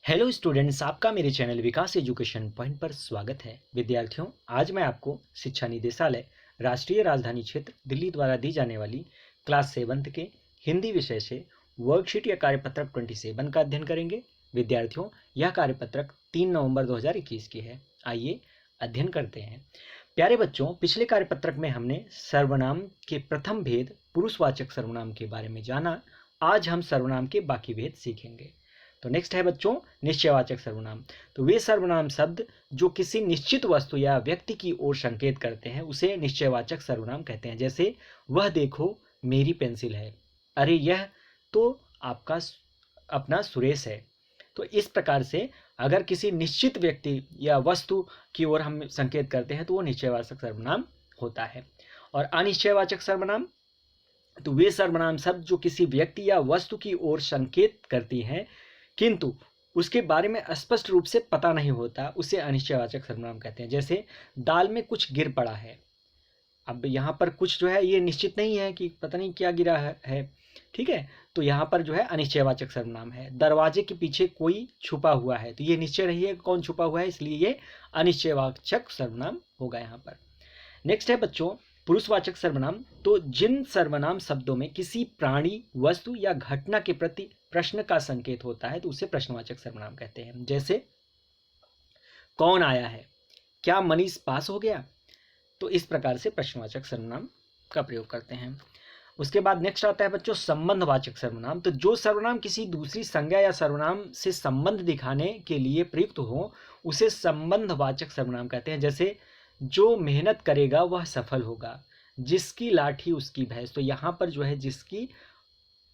Hello students, आपका मेरे channel विकास education point पर स्वागत है। विद्यार्थियों, आज मैं आपको शिक्षा निदेशालय राष्ट्रीय राजधानी क्षेत्र दिल्ली द्वारा दी जाने वाली क्लास 7 के हिंदी विषय से वर्कशीट या कार्यपत्रक 27 का अध्ययन करेंगे। विद्यार्थियों, यह कार्यपत्रक 3 नवंबर 2021 की है। आइए अध्ययन करते हैं। प्यारे बच्चों, पिछले कार्यपत्रक में हमने सर्वनाम के प्रथम भेद पुरुषवाचक सर्वनाम के बारे में जाना। आज हम सर्वनाम के बाकी भेद सीखेंगे। तो नेक्स्ट है बच्चों, निश्चयवाचक सर्वनाम। तो वे सर्वनाम शब्द जो किसी निश्चित वस्तु या व्यक्ति की ओर संकेत करते हैं उसे निश्चयवाचक सर्वनाम कहते हैं। जैसे वह देखो मेरी पेंसिल है, अरे यह तो आपका अपना सुरेश है। तो इस प्रकार से अगर किसी निश्चित व्यक्ति या वस्तु की ओर हम संकेत करते हैं तो वो निश्चयवाचक सर्वनाम होता है। और अनिश्चयवाचक सर्वनाम, तो वे सर्वनाम शब्द जो किसी व्यक्ति या वस्तु की ओर संकेत करती हैं किंतु उसके बारे में स्पष्ट रूप से पता नहीं होता, उसे अनिश्चयवाचक सर्वनाम कहते हैं। जैसे दाल में कुछ गिर पड़ा है। अब यहाँ पर कुछ जो है ये निश्चित नहीं है कि पता नहीं क्या गिरा है, ठीक है। तो यहाँ पर जो है अनिश्चयवाचक सर्वनाम है। दरवाजे के पीछे कोई छुपा हुआ है, तो ये निश्चय नहीं है कौन छुपा हुआ है, इसलिए ये अनिश्चयवाचक सर्वनाम होगा यहाँ पर। नेक्स्ट है बच्चों, पुरुषवाचक सर्वनाम। तो जिन सर्वनाम शब्दों में किसी प्राणी, वस्तु या घटना के प्रति प्रश्न का संकेत होता है तो उसे प्रश्नवाचक सर्वनाम कहते हैं। जैसे कौन आया है, क्या मनीष पास हो गया। तो इस प्रकार से प्रश्नवाचक सर्वनाम का प्रयोग करते हैं। उसके बाद नेक्स्ट आता है बच्चों, संबंधवाचक सर्वनाम। तो जो सर्वनाम किसी दूसरी संज्ञा या सर्वनाम से संबंध दिखाने के लिए प्रयुक्त हो उसे संबंधवाचक सर्वनाम कहते हैं। जैसे जो मेहनत करेगा वह सफल होगा, जिसकी लाठी उसकी भैंस। तो यहाँ पर जो है जिसकी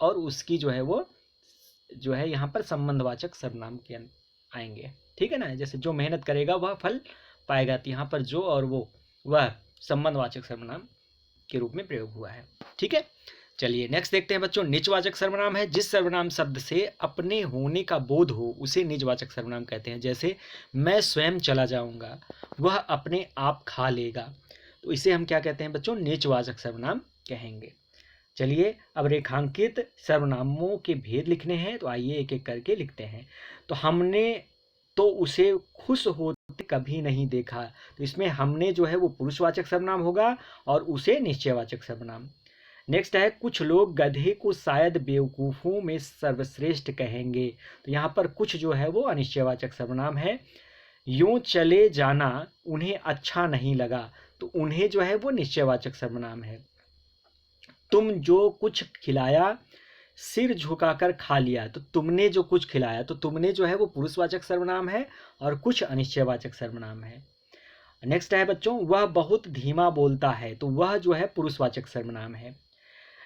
और उसकी जो है वो जो है यहाँ पर संबंधवाचक सर्वनाम के आएंगे, ठीक है ना। जैसे जो मेहनत करेगा वह फल पाएगा, तो यहाँ पर जो और वो वह संबंधवाचक सर्वनाम के रूप में प्रयोग हुआ है, ठीक है। चलिए नेक्स्ट देखते हैं बच्चों, निजवाचक सर्वनाम है। जिस सर्वनाम शब्द से अपने होने का बोध हो उसे निजवाचक सर्वनाम कहते हैं। जैसे मैं स्वयं चला जाऊंगा, वह अपने आप खा लेगा। तो इसे हम क्या कहते हैं बच्चों, निजवाचक सर्वनाम कहेंगे। चलिए अब रेखांकित सर्वनामों के भेद लिखने हैं, तो आइए एक एक करके लिखते हैं। तो हमने तो उसे खुश होते कभी नहीं देखा। तो इसमें हमने जो है वो पुरुषवाचक सर्वनाम होगा और उसे निश्चयवाचक सर्वनाम। नेक्स्ट है, कुछ लोग गधे को शायद बेवकूफ़ों में सर्वश्रेष्ठ कहेंगे। तो यहाँ पर कुछ जो है वो अनिश्चयवाचक सर्वनाम है। यूं चले जाना उन्हें अच्छा नहीं लगा, तो उन्हें जो है वो निश्चयवाचक सर्वनाम है। तुम जो कुछ खिलाया सिर झुकाकर खा लिया, तो तुमने जो कुछ खिलाया, तो तुमने जो है वो पुरुषवाचक सर्वनाम है और कुछ अनिश्चयवाचक सर्वनाम है। नेक्स्ट है बच्चों, वह बहुत धीमा बोलता है। तो वह जो है पुरुषवाचक सर्वनाम है।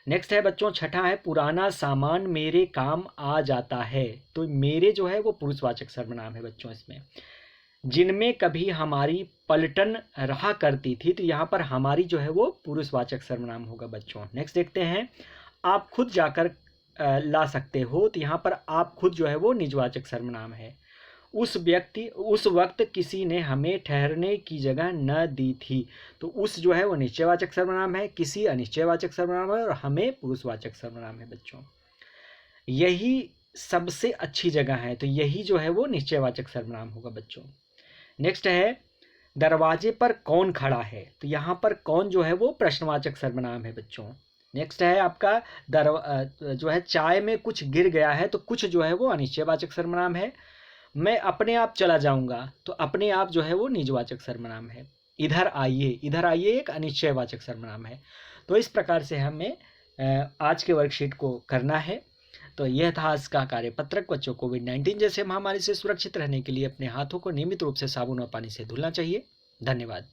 नेक्स्ट है बच्चों, छठा है, पुराना सामान मेरे काम आ जाता है। तो मेरे जो है वो पुरुषवाचक सर्वनाम है बच्चों इसमें। जिनमें कभी हमारी पलटन रहा करती थी, तो यहाँ पर हमारी जो है वो पुरुषवाचक सर्वनाम होगा बच्चों। नेक्स्ट देखते हैं, आप खुद जाकर ला सकते हो। तो यहाँ पर आप खुद जो है वो निजवाचक सर्वनाम है। उस वक्त किसी ने हमें ठहरने की जगह न दी थी। तो उस जो है वो निश्चयवाचक सर्वनाम है, किसी अनिश्चयवाचक सर्वनाम है और हमें पुरुषवाचक सर्वनाम है बच्चों। यही सबसे अच्छी जगह है, तो यही जो है वो निश्चयवाचक सर्वनाम होगा बच्चों। नेक्स्ट है, दरवाजे पर कौन खड़ा है। तो यहाँ पर कौन जो है वो प्रश्नवाचक सर्वनाम है बच्चों। नेक्स्ट है आपका जो है चाय में कुछ गिर गया है, तो कुछ जो है वो अनिश्चयवाचक सर्वनाम है। मैं अपने आप चला जाऊंगा, तो अपने आप जो है वो निजवाचक सर्वनाम है। इधर आइए एक अनिश्चयवाचक सर्वनाम है। तो इस प्रकार से हमें आज के वर्कशीट को करना है। तो यह था आज का कार्यपत्रक। बच्चों, कोविड-19 जैसे महामारी से सुरक्षित रहने के लिए अपने हाथों को नियमित रूप से साबुन और पानी से धुलना चाहिए। धन्यवाद।